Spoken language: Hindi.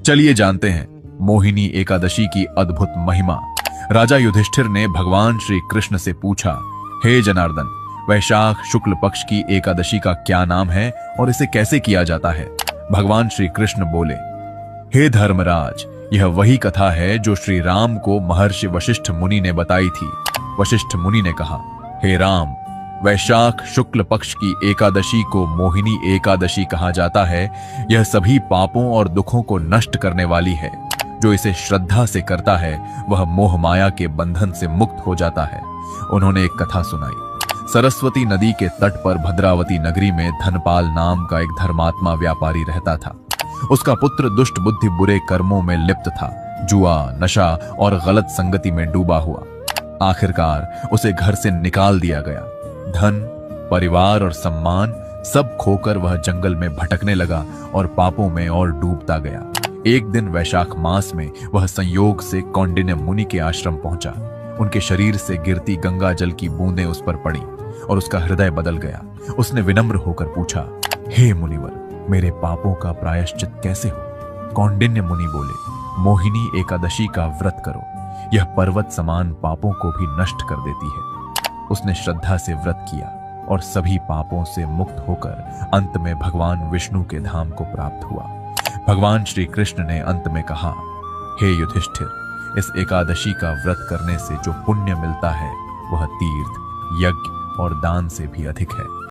चलिए जानते हैं मोहिनी एकादशी की अद्भुत महिमा। राजा युधिष्ठिर ने भगवान श्री कृष्ण से पूछा, हे जनार्दन, वैशाख शुक्ल पक्ष की एकादशी का क्या नाम है और इसे कैसे किया जाता है? भगवान श्री कृष्ण बोले, हे धर्मराज, यह वही कथा है जो श्री राम को महर्षि वशिष्ठ मुनि ने बताई थी। वशिष्ठ मुनि ने कहा, हे राम, वैशाख शुक्ल पक्ष की एकादशी को मोहिनी एकादशी कहा जाता है। यह सभी पापों और दुखों को नष्ट करने वाली है। जो इसे श्रद्धा से करता है वह मोह माया के बंधन से मुक्त हो जाता है। उन्होंने एक कथा सुनाई। सरस्वती नदी के तट पर भद्रावती नगरी में धनपाल नाम का एक धर्मात्मा व्यापारी रहता था। उसका पुत्र दुष्ट बुद्धि बुरे कर्मों में लिप्त था, जुआ, नशा और गलत संगति में डूबा हुआ। आखिरकार उसे घर से निकाल दिया गया। धन, परिवार और सम्मान सब खोकर वह जंगल में भटकने लगा और पापों में और डूबता गया। एक दिन वैशाख मास में वह संयोग से कौंडिन्य मुनि के आश्रम पहुंचा। उनके शरीर से गिरती गंगा जल की बूंदें उस पर पड़ी और उसका हृदय बदल गया। उसने विनम्र होकर पूछा, हे मुनिवर, मेरे पापों का प्रायश्चित कैसे हो? कौंडिन्य मुनि बोले, मोहिनी एकादशी का व्रत करो। यह पर्वत समान पापों को भी नष्ट कर देती है। उसने श्रद्धा से व्रत किया और सभी पापों से मुक्त होकर अंत में भगवान विष्णु के धाम को प्राप्त हुआ। भगवान श्री कृष्ण ने अंत में कहा, हे युधिष्ठिर, इस एकादशी का व्रत करने से जो पुण्य मिलता है वह तीर्थ, यज्ञ और दान से भी अधिक है।